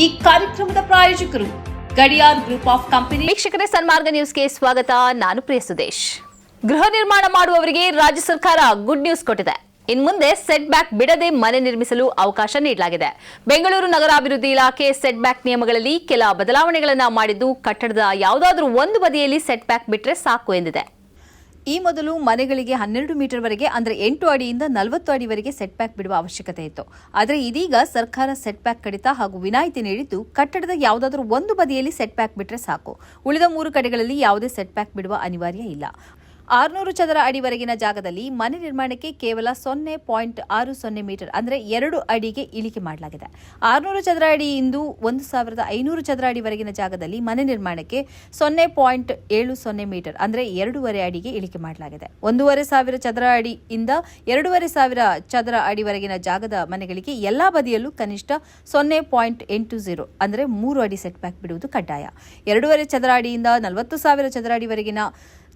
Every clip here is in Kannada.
ಈ ಕಾರ್ಯಕ್ರಮದ ಪ್ರಾಯೋಜಕರು ಗಡಿಯಾರ್ ಗ್ರೂಪ್ ಆಫ್ ಕಂಪನಿ. ವೀಕ್ಷಕರೇ, ಸನ್ಮಾರ್ಗ ನ್ಯೂಸ್ಗೆ ಸ್ವಾಗತ. ನಾನು ಪ್ರಿಯ ಸುದೇಶ್. ಗೃಹ ನಿರ್ಮಾಣ ಮಾಡುವವರಿಗೆ ರಾಜ್ಯ ಸರ್ಕಾರ ಗುಡ್ ನ್ಯೂಸ್ ಕೊಟ್ಟಿದೆ. ಇನ್ಮುಂದೆ ಸೆಟ್ ಬ್ಯಾಕ್ ಬಿಡದೆ ಮನೆ ನಿರ್ಮಿಸಲು ಅವಕಾಶ ನೀಡಲಾಗಿದೆ. ಬೆಂಗಳೂರು ನಗರಾಭಿವೃದ್ಧಿ ಇಲಾಖೆ ಸೆಟ್ ಬ್ಯಾಕ್ ನಿಯಮಗಳಲ್ಲಿ ಕೆಲ ಬದಲಾವಣೆಗಳನ್ನು ಮಾಡಿದ್ದು, ಕಟ್ಟಡದ ಯಾವುದಾದ್ರೂ ಒಂದು ಬದಿಯಲ್ಲಿ ಸೆಟ್ ಬ್ಯಾಕ್ ಬಿಟ್ಟರೆ ಸಾಕು ಎಂದಿದೆ. ಈ ಮೊದಲು ಮನೆಗಳಿಗೆ 12 ಮೀಟರ್ವರೆಗೆ ಅಂದರೆ 8 ಅಡಿಯಿಂದ 40 ಅಡಿವರೆಗೆ ಸೆಟ್ ಬ್ಯಾಕ್ ಬಿಡುವ ಅವಶ್ಯಕತೆ ಇತ್ತು. ಆದರೆ ಇದೀಗ ಸರ್ಕಾರ ಸೆಟ್ ಬ್ಯಾಕ್ ಕಡಿತ ಹಾಗೂ ವಿನಾಯಿತಿ ನೀಡಿದ್ದು, ಕಟ್ಟಡದ ಯಾವುದಾದ್ರೂ ಒಂದು ಬದಿಯಲ್ಲಿ ಸೆಟ್ ಬ್ಯಾಕ್ ಬಿಟ್ಟರೆ ಸಾಕು. ಉಳಿದ 3 ಕಡೆಗಳಲ್ಲಿ ಯಾವುದೇ ಸೆಟ್ ಬ್ಯಾಕ್ ಬಿಡುವ ಅನಿವಾರ್ಯ ಇಲ್ಲ. 600 ಚದರ ಅಡಿವರೆಗಿನ ಜಾಗದಲ್ಲಿ ಮನೆ ನಿರ್ಮಾಣಕ್ಕೆ ಕೇವಲ 0.60 ಮೀಟರ್ ಅಂದರೆ 2 ಅಡಿಗೆ ಇಳಿಕೆ ಮಾಡಲಾಗಿದೆ. 600 ಚದರ ಅಡಿ ಇಂದು 1500 ಚದರ ಅಡಿವರೆಗಿನ ಜಾಗದಲ್ಲಿ ಮನೆ ನಿರ್ಮಾಣಕ್ಕೆ 0.70 ಮೀಟರ್ ಅಂದರೆ 2.5 ಅಡಿಗೆ ಇಳಿಕೆ ಮಾಡಲಾಗಿದೆ. 1500 ಚದರ ಅಡಿಯಿಂದ 2500 ಚದರ ಅಡಿವರೆಗಿನ ಜಾಗದ ಮನೆಗಳಿಗೆ ಎಲ್ಲಾ ಬದಿಯಲ್ಲೂ ಕನಿಷ್ಠ 0.80 ಅಂದರೆ 3 ಅಡಿ ಸೆಟ್ ಬ್ಯಾಕ್ ಬಿಡುವುದು ಕಡ್ಡಾಯ. 2.5 ಚದರ ಅಡಿಯಿಂದ 40,000 ಚದರ ಅಡಿವರೆಗಿನ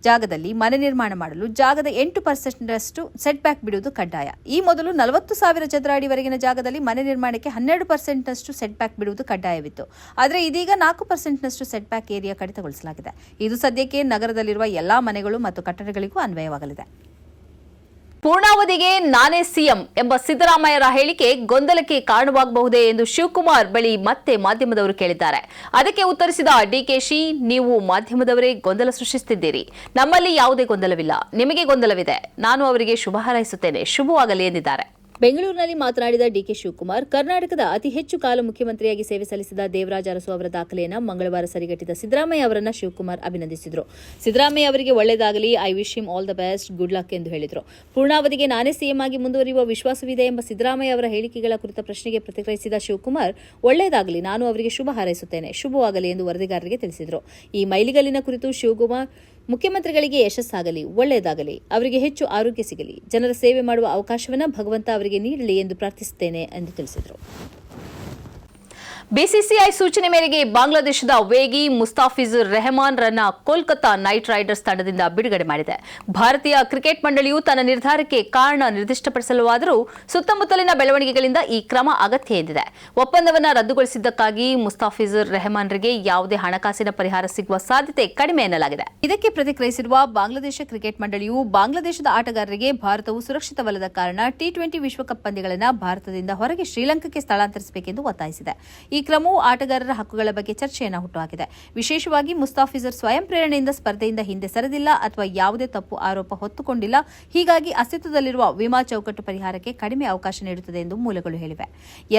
ಜಾಗದಲ್ಲಿ ಮನೆ ನಿರ್ಮಾಣ ಮಾಡಲು ಜಾಗದ 8% ಸೆಟ್ ಬ್ಯಾಕ್ ಬಿಡುವುದು ಕಡ್ಡಾಯ. ಈ ಮೊದಲು 40,000 ಚದರ ಅಡಿವರೆಗಿನ ಜಾಗದಲ್ಲಿ ಮನೆ ನಿರ್ಮಾಣಕ್ಕೆ 12% ಸೆಟ್ ಬ್ಯಾಕ್ ಬಿಡುವುದು ಕಡ್ಡಾಯವಿತ್ತು. ಆದರೆ ಇದೀಗ 4% ಸೆಟ್ ಬ್ಯಾಕ್ ಏರಿಯಾ ಕಡಿತಗೊಳಿಸಲಾಗಿದೆ. ಇದು ಸದ್ಯಕ್ಕೆ ನಗರದಲ್ಲಿರುವ ಎಲ್ಲಾ ಮನೆಗಳು ಮತ್ತು ಕಟ್ಟಡಗಳಿಗೂ ಅನ್ವಯವಾಗಲಿದೆ. ಪೂರ್ಣಾವಧಿಗೆ ನಾನೇ ಸಿಎಂ ಎಂಬ ಸಿದ್ದರಾಮಯ್ಯರ ಹೇಳಿಕೆ ಗೊಂದಲಕ್ಕೆ ಕಾರಣವಾಗಬಹುದೇ ಎಂದು ಶಿವಕುಮಾರ್ ಬಳಿ ಮತ್ತೆ ಮಾಧ್ಯಮದವರು ಕೇಳಿದ್ದಾರೆ. ಅದಕ್ಕೆ ಉತ್ತರಿಸಿದ ಡಿಕೆಶಿ, ನೀವು ಮಾಧ್ಯಮದವರೇ ಗೊಂದಲ ಸೃಷ್ಟಿಸುತ್ತಿದ್ದೀರಿ. ನಮ್ಮಲ್ಲಿ ಯಾವುದೇ ಗೊಂದಲವಿಲ್ಲ. ನಿಮಗೆ ಗೊಂದಲವಿದೆ. ನಾನು ಅವರಿಗೆ ಶುಭ ಹಾರೈಸುತ್ತೇನೆ. ಶುಭವಾಗಲಿ ಎಂದಿದ್ದಾರೆ. ಬೆಂಗಳೂರಿನಲ್ಲಿ ಮಾತನಾಡಿದ ಡಿಕೆ ಶಿವಕುಮಾರ್, ಕರ್ನಾಟಕದ ಅತಿ ಹೆಚ್ಚು ಕಾಲ ಮುಖ್ಯಮಂತ್ರಿಯಾಗಿ ಸೇವೆ ಸಲ್ಲಿಸಿದ ದೇವರಾಜ ಅರಸು ಅವರ ದಾಖಲೆಯನ್ನು ಮಂಗಳವಾರ ಸರಿಗಟ್ಟಿದ ಸಿದ್ದರಾಮಯ್ಯ ಅವರನ್ನು ಶಿವಕುಮಾರ್ ಅಭಿನಂದಿಸಿದರು. ಸಿದ್ದರಾಮಯ್ಯ ಅವರಿಗೆ ಒಳ್ಳೆಯದಾಗಲಿ, I wish him all the best, good luck ಎಂದು ಹೇಳಿದರು. ಪೂರ್ಣಾವಧಿಗೆ ನಾನೇ ಸಿಎಂ ಆಗಿ ಮುಂದುವರಿಯುವ ವಿಶ್ವಾಸವಿದೆ ಎಂಬ ಸಿದ್ದರಾಮಯ್ಯ ಅವರ ಹೇಳಿಕೆಗಳ ಕುರಿತ ಪ್ರಶ್ನೆಗೆ ಪ್ರತಿಕ್ರಿಯಿಸಿದ ಶಿವಕುಮಾರ್, ಒಳ್ಳೆಯದಾಗಲಿ, ನಾನು ಅವರಿಗೆ ಶುಭ ಹಾರೈಸುತ್ತೇನೆ. ಶುಭವಾಗಲಿ ಎಂದು ವರದಿಗಾರರಿಗೆ ತಿಳಿಸಿದರು. ಈ ಮೈಲಿಗಲ್ಲಿನ ಕುರಿತು ಶಿವಕುಮಾರ್, ಮುಖ್ಯಮಂತ್ರಿಗಳಿಗೆ ಯಶಸ್ಸಾಗಲಿ, ಒಳ್ಳೆಯದಾಗಲಿ, ಅವರಿಗೆ ಹೆಚ್ಚು ಆರೋಗ್ಯ ಸಿಗಲಿ, ಜನರ ಸೇವೆ ಮಾಡುವ ಅವಕಾಶವನ್ನು ಭಗವಂತ ಅವರಿಗೆ ನೀಡಲಿ ಎಂದು ಪ್ರಾರ್ಥಿಸುತ್ತೇನೆ ಎಂದು ತಿಳಿಸಿದರು. ಬಿಸಿಸಿಐ ಸೂಚನೆ ಮೇರೆಗೆ ಬಾಂಗ್ಲಾದೇಶದ ವೇಗಿ ಮುಸ್ತಾಫಿಜುರ್ ರೆಹಮಾನ್ ರನ್ನ ಕೋಲ್ಕತಾ ನೈಟ್ ರೈಡರ್ಸ್ ತಂಡದಿಂದ ಬಿಡುಗಡೆ ಮಾಡಿದೆ. ಭಾರತೀಯ ಕ್ರಿಕೆಟ್ ಮಂಡಳಿಯು ತನ್ನ ನಿರ್ಧಾರಕ್ಕೆ ಕಾರಣ ನಿರ್ದಿಷ್ಟಪಡಿಸಲುವಾದರೂ ಸುತ್ತಮುತ್ತಲಿನ ಬೆಳವಣಿಗೆಗಳಿಂದ ಈ ಕ್ರಮ ಅಗತ್ಯ ಎಂದಿದೆ. ಒಪ್ಪಂದವನ್ನು ರದ್ದುಗೊಳಿಸಿದ್ದಕ್ಕಾಗಿ ಮುಸ್ತಾಫಿಜುರ್ ರೆಹಮಾನ್ರಿಗೆ ಯಾವುದೇ ಹಣಕಾಸಿನ ಪರಿಹಾರ ಸಿಗುವ ಸಾಧ್ಯತೆ ಕಡಿಮೆ ಎನ್ನಲಾಗಿದೆ. ಇದಕ್ಕೆ ಪ್ರತಿಕ್ರಿಯಿಸಿರುವ ಬಾಂಗ್ಲಾದೇಶ ಕ್ರಿಕೆಟ್ ಮಂಡಳಿಯು ಬಾಂಗ್ಲಾದೇಶದ ಆಟಗಾರರಿಗೆ ಭಾರತವು ಸುರಕ್ಷಿತವಲ್ಲದ ಕಾರಣ T20 ವಿಶ್ವಕಪ್ ಪಂದ್ಯಗಳನ್ನು ಭಾರತದಿಂದ ಹೊರಗೆ ಶ್ರೀಲಂಕಾಕ್ಕೆ ಸ್ಥಳಾಂತರಿಸಬೇಕೆಂದು ಒತ್ತಾಯಿಸಿದೆ. ಈ ಕ್ರಮವು ಆಟಗಾರರ ಹಕ್ಕುಗಳ ಬಗ್ಗೆ ಚರ್ಚೆಯನ್ನು ಹುಟ್ಟುಹಾಕಿದೆ. ವಿಶೇಷವಾಗಿ ಮುಸ್ತಾಫಿಜುರ್ ಸ್ವಯಂ ಪ್ರೇರಣೆಯಿಂದ ಸ್ಪರ್ಧೆಯಿಂದ ಹಿಂದೆ ಸರಿದಿಲ್ಲ ಅಥವಾ ಯಾವುದೇ ತಪ್ಪು ಆರೋಪ ಹೊತ್ತುಕೊಂಡಿಲ್ಲ. ಹೀಗಾಗಿ ಅಸ್ತಿತ್ವದಲ್ಲಿರುವ ವಿಮಾ ಚೌಕಟ್ಟು ಪರಿಹಾರಕ್ಕೆ ಕಡಿಮೆ ಅವಕಾಶ ನೀಡುತ್ತದೆ ಎಂದು ಮೂಲಗಳು ಹೇಳಿವೆ.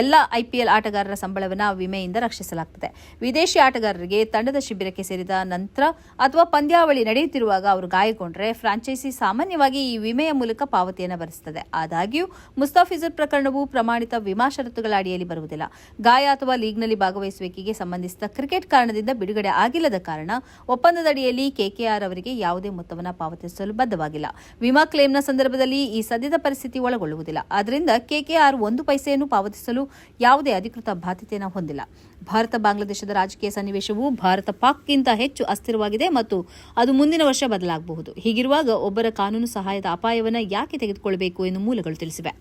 ಎಲ್ಲ ಐಪಿಎಲ್ ಆಟಗಾರರ ಸಂಬಳವನ್ನು ವಿಮೆಯಿಂದ ರಕ್ಷಿಸಲಾಗುತ್ತದೆ. ವಿದೇಶಿ ಆಟಗಾರರಿಗೆ ತಂಡದ ಶಿಬಿರಕ್ಕೆ ಸೇರಿದ ನಂತರ ಅಥವಾ ಪಂದ್ಯಾವಳಿ ನಡೆಯುತ್ತಿರುವಾಗ ಅವರು ಗಾಯಗೊಂಡರೆ ಫ್ರಾಂಚೈಸಿ ಸಾಮಾನ್ಯವಾಗಿ ಈ ವಿಮೆಯ ಮೂಲಕ ಪಾವತಿಯನ್ನು ಭರಿಸುತ್ತದೆ. ಆದಾಗ್ಯೂ ಮುಸ್ತಾಫಿಜುರ್ ಪ್ರಕರಣವು ಪ್ರಮಾಣಿತ ವಿಮಾ ಷರತ್ತುಗಳ ಅಡಿಯಲ್ಲಿ ಬರುವುದಿಲ್ಲ. ಗಾಯ ಅಥವಾ ಲೀಗ್ನಲ್ಲಿ ಭಾಗವಹಿಸುವಿಕೆಗೆ ಸಂಬಂಧಿಸಿದ ಕ್ರಿಕೆಟ್ ಕಾರಣದಿಂದ ಬಿಡುಗಡೆ ಆಗಿಲ್ಲದ ಕಾರಣ ಒಪ್ಪಂದದಡಿಯಲ್ಲಿ ಕೆಕೆಆರ್ ಅವರಿಗೆ ಯಾವುದೇ ಮೊತ್ತವನ್ನು ಪಾವತಿಸಲು ಬದ್ಧವಾಗಿಲ್ಲ. ವಿಮಾ ಕ್ಲೇಮ್ನ ಸಂದರ್ಭದಲ್ಲಿ ಈ ಸದ್ಯದ ಪರಿಸ್ಥಿತಿ ಒಳಗೊಳ್ಳುವುದಿಲ್ಲ. ಆದ್ದರಿಂದ ಕೆಕೆಆರ್ 1 ಪೈಸೆಯನ್ನು ಪಾವತಿಸಲು ಯಾವುದೇ ಅಧಿಕೃತ ಬಾಧ್ಯತೆಯನ್ನು ಹೊಂದಿಲ್ಲ. ಭಾರತ ಬಾಂಗ್ಲಾದೇಶದ ರಾಜಕೀಯ ಸನ್ನಿವೇಶವು ಭಾರತ ಪಾಕ್ಗಿಂತ ಹೆಚ್ಚು ಅಸ್ಥಿರವಾಗಿದೆ ಮತ್ತು ಅದು ಮುಂದಿನ ವರ್ಷ ಬದಲಾಗಬಹುದು. ಹೀಗಿರುವಾಗ ಒಬ್ಬರ ಕಾನೂನು ಸಹಾಯದ ಅಪಾಯವನ್ನು ಯಾಕೆ ತೆಗೆದುಕೊಳ್ಳಬೇಕು ಎಂದು ಮೂಲಗಳು ತಿಳಿಸಿವೆ.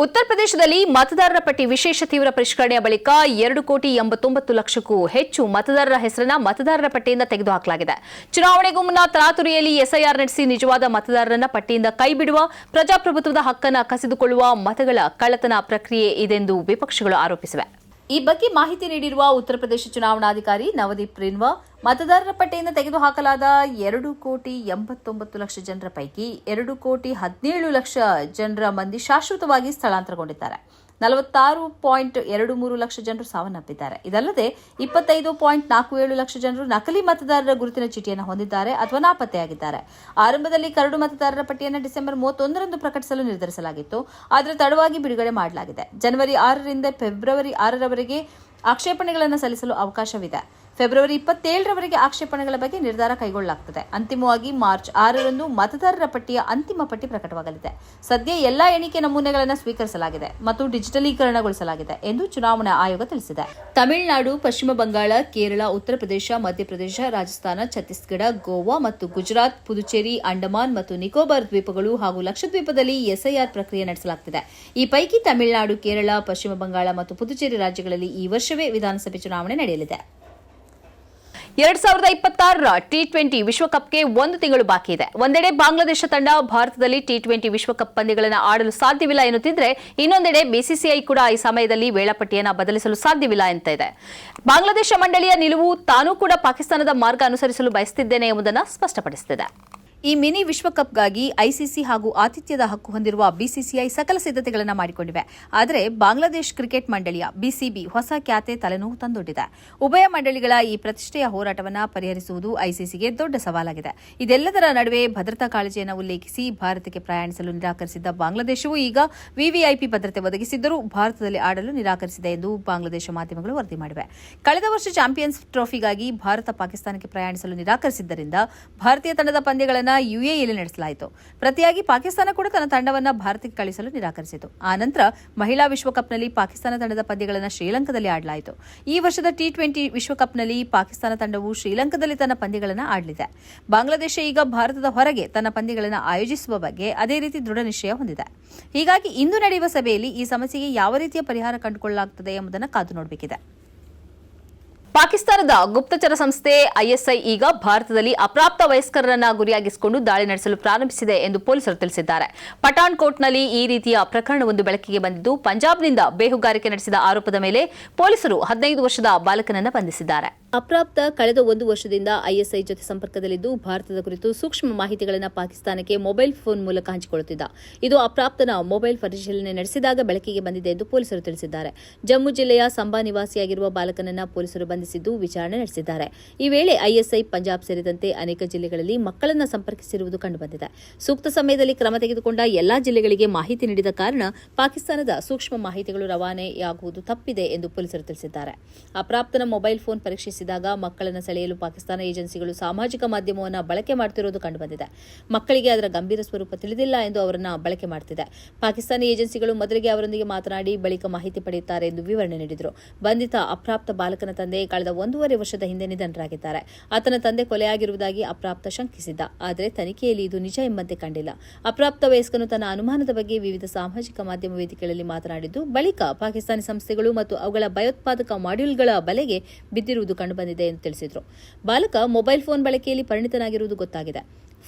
ಉತ್ತರ ಪ್ರದೇಶದಲ್ಲಿ ಮತದಾರರ ಪಟ್ಟಿ ವಿಶೇಷ ತೀವ್ರ ಪರಿಷ್ಕರಣೆಯ ಬಳಿಕ 2,89,00,000ಕ್ಕೂ ಹೆಚ್ಚು ಮತದಾರರ ಹೆಸರನ್ನು ಮತದಾರರ ಪಟ್ಟಿಯಿಂದ ತೆಗೆದುಹಾಕಲಾಗಿದೆ. ಚುನಾವಣೆಗೂ ಮುನ್ನ ತರಾತುರಿಯಲ್ಲಿ ಎಸ್ಐಆರ್ ನಡೆಸಿ ನಿಜವಾದ ಮತದಾರರನ್ನ ಪಟ್ಟಿಯಿಂದ ಕೈಬಿಡುವ, ಪ್ರಜಾಪ್ರಭುತ್ವದ ಹಕ್ಕನ್ನು ಕಸಿದುಕೊಳ್ಳುವ ಮತಗಳ ಕಳ್ಳತನ ಪ್ರಕ್ರಿಯೆ ಇದೆಂದು ವಿಪಕ್ಷಗಳು ಆರೋಪಿಸಿವೆ. ಈ ಬಗ್ಗೆ ಮಾಹಿತಿ ನೀಡಿರುವ ಉತ್ತರ ಪ್ರದೇಶ ಚುನಾವಣಾಧಿಕಾರಿ ನವದೀಪ್ ರಿನ್ವಾ, ಮತದಾರರ ಪಟ್ಟಿಯಿಂದ ತೆಗೆದುಹಾಕಲಾದ 2,89,00,000 ಜನರ ಪೈಕಿ 2,17,00,000 ಜನರ ಮಂದಿ ಶಾಶ್ವತವಾಗಿ ಸ್ಥಳಾಂತರಗೊಂಡಿದ್ದಾರೆ. 46.23 ಲಕ್ಷ ಜನರು ಸಾವನ್ನಪ್ಪಿದ್ದಾರೆ. ಇದಲ್ಲದೆ 25.47 ಲಕ್ಷ ಜನರು ನಕಲಿ ಮತದಾರರ ಗುರುತಿನ ಚೀಟಿಯನ್ನು ಹೊಂದಿದ್ದಾರೆ ಅಥವಾ ನಾಪತ್ತೆಯಾಗಿದ್ದಾರೆ. ಆರಂಭದಲ್ಲಿ ಕರಡು ಮತದಾರರ ಪಟ್ಟಿಯನ್ನು ಡಿಸೆಂಬರ್ 31ರಂದು ಪ್ರಕಟಿಸಲು ನಿರ್ಧರಿಸಲಾಗಿತ್ತು. ಆದರೆ ತಡವಾಗಿ ಬಿಡುಗಡೆ ಮಾಡಲಾಗಿದೆ. ಜನವರಿ 6ರಿಂದ ಫೆಬ್ರವರಿ 6ರವರೆಗೆ ಆಕ್ಷೇಪಣೆಗಳನ್ನು ಸಲ್ಲಿಸಲು ಅವಕಾಶವಿದೆ. ಫೆಬ್ರವರಿ 27ರವರೆಗೆ ಆಕ್ಷೇಪಣೆಗಳ ಬಗ್ಗೆ ನಿರ್ಧಾರ ಕೈಗೊಳ್ಳಲಾಗುತ್ತದೆ. ಅಂತಿಮವಾಗಿ ಮಾರ್ಚ್ 6ರಂದು ಮತದಾರರ ಪಟ್ಟಿಯ ಅಂತಿಮ ಪಟ್ಟಿ ಪ್ರಕಟವಾಗಲಿದೆ. ಸದ್ಯ ಎಲ್ಲಾ ಎಣಿಕೆ ನಮೂನೆಗಳನ್ನು ಸ್ವೀಕರಿಸಲಾಗಿದೆ ಮತ್ತು ಡಿಜಿಟಲೀಕರಣಗೊಳಿಸಲಾಗಿದೆ ಎಂದು ಚುನಾವಣಾ ಆಯೋಗ ತಿಳಿಸಿದೆ. ತಮಿಳುನಾಡು, ಪಶ್ಚಿಮ ಬಂಗಾಳ, ಕೇರಳ, ಉತ್ತರ ಪ್ರದೇಶ, ಮಧ್ಯಪ್ರದೇಶ, ರಾಜಸ್ಥಾನ, ಛತ್ತೀಸ್ಗಢ, ಗೋವಾ ಮತ್ತು ಗುಜರಾತ್, ಪುದುಚೇರಿ, ಅಂಡಮಾನ್ ಮತ್ತು ನಿಕೋಬಾರ್ ದ್ವೀಪಗಳು ಹಾಗೂ ಲಕ್ಷದ್ವೀಪದಲ್ಲಿ ಎಸ್ಐಆರ್ ಪ್ರಕ್ರಿಯೆ ನಡೆಸಲಾಗುತ್ತಿದೆ. ಈ ಪೈಕಿ ತಮಿಳುನಾಡು, ಕೇರಳ, ಪಶ್ಚಿಮ ಬಂಗಾಳ ಮತ್ತು ಪುದುಚೇರಿ ರಾಜ್ಯಗಳಲ್ಲಿ ಈ ವರ್ಷವೇ ವಿಧಾನಸಭೆ ಚುನಾವಣೆ ನಡೆಯಲಿದೆ. 2026ರ ಟಿ20 ವಿಶ್ವಕಪ್ಗೆ 1 ತಿಂಗಳು ಬಾಕಿ ಇದೆ. ಒಂದೆಡೆ ಬಾಂಗ್ಲಾದೇಶ ತಂಡ ಭಾರತದಲ್ಲಿ ಟಿ20 ವಿಶ್ವಕಪ್ ಪಂದ್ಯಗಳನ್ನು ಆಡಲು ಸಾಧ್ಯವಿಲ್ಲ ಎನ್ನುತ್ತಿದ್ರೆ, ಇನ್ನೊಂದೆಡೆ ಬಿಸಿಸಿಐ ಕೂಡ ಈ ಸಮಯದಲ್ಲಿ ವೇಳಾಪಟ್ಟಿಯನ್ನು ಬದಲಿಸಲು ಸಾಧ್ಯವಿಲ್ಲ ಅಂತ ಇದೆ. ಬಾಂಗ್ಲಾದೇಶ ಮಂಡಳಿಯ ನಿಲುವು ತಾನೂ ಕೂಡ ಪಾಕಿಸ್ತಾನದ ಮಾರ್ಗ ಅನುಸರಿಸಲು ಬಯಸುತ್ತಿದ್ದೇನೆ ಎಂಬುದನ್ನು ಸ್ಪಷ್ಟಪಡಿಸುತ್ತಿದೆ. ಈ ಮಿನಿ ವಿಶ್ವಕಪ್ಗಾಗಿ ಐಸಿಸಿ ಹಾಗೂ ಆತಿಥ್ಯದ ಹಕ್ಕು ಹೊಂದಿರುವ ಬಿಸಿಸಿಐ ಸಕಲ ಸಿದ್ಧತೆಗಳನ್ನು ಮಾಡಿಕೊಂಡಿವೆ. ಆದರೆ ಬಾಂಗ್ಲಾದೇಶ ಕ್ರಿಕೆಟ್ ಮಂಡಳಿಯ ಬಿಸಿಬಿ ಹೊಸ ಖ್ಯಾತೆ ತಲೆನೋವು ತಂದೊಡ್ಡಿದೆ. ಉಭಯ ಮಂಡಳಿಗಳ ಈ ಪ್ರತಿಷ್ಠೆಯ ಹೋರಾಟವನ್ನು ಪರಿಹರಿಸುವುದು ಐಸಿಸಿಗೆ ದೊಡ್ಡ ಸವಾಲಾಗಿದೆ. ಇದೆಲ್ಲದರ ನಡುವೆ ಭದ್ರತಾ ಕಾಳಜಿಯನ್ನು ಉಲ್ಲೇಖಿಸಿ ಭಾರತಕ್ಕೆ ಪ್ರಯಾಣಿಸಲು ನಿರಾಕರಿಸಿದ್ದ ಬಾಂಗ್ಲಾದೇಶವು ಈಗ ವಿವಿಐಪಿ ಭದ್ರತೆ ಒದಗಿಸಿದ್ದರೂ ಭಾರತದಲ್ಲಿ ಆಡಲು ನಿರಾಕರಿಸಿದೆ ಎಂದು ಬಾಂಗ್ಲಾದೇಶ ಮಾಧ್ಯಮಗಳು ವರದಿ ಮಾಡಿವೆ. ಕಳೆದ ವರ್ಷ ಚಾಂಪಿಯನ್ಸ್ ಟ್ರೋಫಿಗಾಗಿ ಭಾರತ ಪಾಕಿಸ್ತಾನಕ್ಕೆ ಪ್ರಯಾಣಿಸಲು ನಿರಾಕರಿಸಿದ್ದರಿಂದ ಭಾರತೀಯ ತಂಡದ ಪಂದ್ಯಗಳನ್ನು ಯುಎಇಯಲ್ಲಿ ನಡೆಸಲಾಯಿತು. ಪ್ರತಿಯಾಗಿ ಪಾಕಿಸ್ತಾನ ಕೂಡ ತನ್ನ ತಂಡವನ್ನು ಭಾರತಕ್ಕೆ ಕಳಿಸಲು ನಿರಾಕರಿಸಿತು. ಆ ನಂತರ ಮಹಿಳಾ ವಿಶ್ವಕಪ್ನಲ್ಲಿ ಪಾಕಿಸ್ತಾನ ತಂಡದ ಪಂದ್ಯಗಳನ್ನು ಶ್ರೀಲಂಕಾದಲ್ಲಿ ಆಡಲಾಯಿತು. ಈ ವರ್ಷದ ಟಿ20 ವಿಶ್ವಕಪ್ನಲ್ಲಿ ಪಾಕಿಸ್ತಾನ ತಂಡವು ಶ್ರೀಲಂಕಾದಲ್ಲಿ ತನ್ನ ಪಂದ್ಯಗಳನ್ನು ಆಡಲಿದೆ. ಬಾಂಗ್ಲಾದೇಶ ಈಗ ಭಾರತದ ಹೊರಗೆ ತನ್ನ ಪಂದ್ಯಗಳನ್ನು ಆಯೋಜಿಸುವ ಬಗ್ಗೆ ಅದೇ ರೀತಿ ದೃಢ ನಿಶ್ಚಯ ಹೊಂದಿದೆ. ಹೀಗಾಗಿ ಇಂದು ನಡೆಯುವ ಸಭೆಯಲ್ಲಿ ಈ ಸಮಸ್ಯೆಗೆ ಯಾವ ರೀತಿಯ ಪರಿಹಾರ ಕಂಡುಕೊಳ್ಳಲಾಗುತ್ತದೆ ಎಂಬುದನ್ನು ಕಾದು ನೋಡಬೇಕಿದೆ. ಪಾಕಿಸ್ತಾನದ ಗುಪ್ತಚರ ಸಂಸ್ಥೆ ಐಎಸ್ಐ ಈಗ ಭಾರತದಲ್ಲಿ ಅಪ್ರಾಪ್ತ ವಯಸ್ಕರನ್ನ ಗುರಿಯಾಗಿಸಿಕೊಂಡು ದಾಳಿ ನಡೆಸಲು ಪ್ರಾರಂಭಿಸಿದೆ ಎಂದು ಪೊಲೀಸರು ತಿಳಿಸಿದ್ದಾರೆ. ಪಠಾಣ್ಕೋಟ್ನಲ್ಲಿ ಈ ರೀತಿಯ ಪ್ರಕರಣವೊಂದು ಬೆಳಕಿಗೆ ಬಂದಿದ್ದು, ಪಂಜಾಬ್ನಿಂದ ಬೇಹುಗಾರಿಕೆ ನಡೆಸಿದ ಆರೋಪದ ಮೇಲೆ ಪೊಲೀಸರು 15 ವರ್ಷದ ಬಾಲಕನನ್ನು ಬಂಧಿಸಿದ್ದಾರೆ. ಅಪ್ರಾಪ್ತ ಕಳೆದ 1 ವರ್ಷದಿಂದ ಐಎಸ್ಐ ಜೊತೆ ಸಂಪರ್ಕದಲ್ಲಿದ್ದು ಭಾರತದ ಕುರಿತು ಸೂಕ್ಷ್ಮ ಮಾಹಿತಿಗಳನ್ನು ಪಾಕಿಸ್ತಾನಕ್ಕೆ ಮೊಬೈಲ್ ಫೋನ್ ಮೂಲಕ ಹಂಚಿಕೊಳ್ಳುತ್ತಿದ್ದ. ಇದು ಅಪ್ರಾಪ್ತನ ಮೊಬೈಲ್ ಪರಿಶೀಲನೆ ನಡೆಸಿದಾಗ ಬೆಳಕಿಗೆ ಬಂದಿದೆ ಎಂದು ಪೊಲೀಸರು ತಿಳಿಸಿದ್ದಾರೆ. ಜಮ್ಮು ಜಿಲ್ಲೆಯ ಸಂಬಾ ನಿವಾಸಿಯಾಗಿರುವ ಬಾಲಕನನ್ನ ಪೊಲೀಸರು ಬಂಧಿಸಿದ್ದು ವಿಚಾರಣೆ ನಡೆಸಿದ್ದಾರೆ. ಈ ವೇಳೆ ಐಎಸ್ಐ ಪಂಜಾಬ್ ಸೇರಿದಂತೆ ಅನೇಕ ಜಿಲ್ಲೆಗಳಲ್ಲಿ ಮಕ್ಕಳನ್ನು ಸಂಪರ್ಕಿಸಿರುವುದು ಕಂಡುಬಂದಿದೆ. ಸೂಕ್ತ ಸಮಯದಲ್ಲಿ ಕ್ರಮ ತೆಗೆದುಕೊಂಡ ಎಲ್ಲಾ ಜಿಲ್ಲೆಗಳಿಗೆ ಮಾಹಿತಿ ನೀಡಿದ ಕಾರಣ ಪಾಕಿಸ್ತಾನದ ಸೂಕ್ಷ್ಮ ಮಾಹಿತಿಗಳು ರವಾನೆಯಾಗುವುದು ತಪ್ಪಿದೆ ಎಂದು ಪೊಲೀಸರು ತಿಳಿಸಿದ್ದಾರೆ. ಅಪ್ರಾಪ್ತನ ಮೊಬೈಲ್ ಫೋನ್ ಪರೀಕ್ಷಿಸಿದಾಗ ಮಕ್ಕಳನ್ನು ಸೆಳೆಯಲು ಪಾಕಿಸ್ತಾನ ಏಜೆನ್ಸಿಗಳು ಸಾಮಾಜಿಕ ಮಾಧ್ಯಮವನ್ನು ಬಳಕೆ ಮಾಡುತ್ತಿರುವುದು ಕಂಡುಬಂದಿದೆ. ಮಕ್ಕಳಿಗೆ ಅದರ ಗಂಭೀರ ಸ್ವರೂಪ ತಿಳಿದಿಲ್ಲ ಎಂದು ಅವರನ್ನು ಬಳಕೆ ಮಾಡುತ್ತಿದೆ. ಪಾಕಿಸ್ತಾನಿ ಏಜೆನ್ಸಿಗಳು ಮೊದಲಿಗೆ ಅವರೊಂದಿಗೆ ಮಾತನಾಡಿ ಬಳಿಕ ಮಾಹಿತಿ ಪಡೆಯುತ್ತಾರೆ ಎಂದು ವಿವರಣೆ ನೀಡಿದರು. ಬಂಧಿತ ಅಪ್ರಾಪ್ತ ಬಾಲಕನ ತಂದೆ ಕಳೆದ 1.5 ವರ್ಷದ ಹಿಂದೆ ನಿಧನರಾಗಿದ್ದಾರೆ. ಆತನ ತಂದೆ ಕೊಲೆಯಾಗಿರುವುದಾಗಿ ಅಪ್ರಾಪ್ತ ಶಂಕಿಸಿದ್ದ. ಆದರೆ ತನಿಖೆಯಲ್ಲಿ ಇದು ನಿಜ ಎಂಬಂತೆ ಕಂಡಿಲ್ಲ. ಅಪ್ರಾಪ್ತ ವಯಸ್ಕನು ತನ್ನ ಅನುಮಾನದ ಬಗ್ಗೆ ವಿವಿಧ ಸಾಮಾಜಿಕ ಮಾಧ್ಯಮ ವೇದಿಕೆಗಳಲ್ಲಿ ಮಾತನಾಡಿದ್ದು, ಬಳಿಕ ಪಾಕಿಸ್ತಾನಿ ಸಂಸ್ಥೆಗಳು ಮತ್ತು ಅವುಗಳ ಭಯೋತ್ಪಾದಕ ಮಾಡ್ಯೂಲ್ಗಳ ಬಲೆಗೆ ಬಿದ್ದಿರುವುದು ಕಂಡುಬಂದಿದೆ ಎಂದು ತಿಳಿಸಿದರು. ಬಾಲಕ ಮೊಬೈಲ್ ಫೋನ್ ಬಳಕೆಯಲ್ಲಿ ಪರಿಣಿತನಾಗಿರುವುದು ಗೊತ್ತಾಗಿದೆ.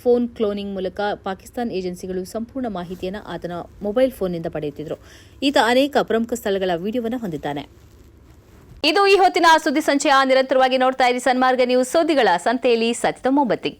ಫೋನ್ ಕ್ಲೋನಿಂಗ್ ಮೂಲಕ ಪಾಕಿಸ್ತಾನ ಏಜೆನ್ಸಿಗಳು ಸಂಪೂರ್ಣ ಮಾಹಿತಿಯನ್ನು ಆತನ ಮೊಬೈಲ್ ಫೋನ್ನಿಂದ ಪಡೆಯುತ್ತಿದ್ದರು. ಈತ ಅನೇಕ ಪ್ರಮುಖ ಸ್ಥಳಗಳ ವಿಡಿಯೋವನ್ನು ಹೊಂದಿದ್ದಾನೆ. ಇದು ಈ ಹೊತ್ತಿನ ಸುದ್ದಿ ಸಂಚಯ. ನಿರಂತರವಾಗಿ ನೋಡ್ತಾ ಇರಿ ಸನ್ಮಾರ್ಗ ನ್ಯೂಸ್. ಸುದ್ದಿಗಳ ಸಂತೆಯಲ್ಲಿ ಸತ್ಯದ ಮೊಂಬತ್ತಿ.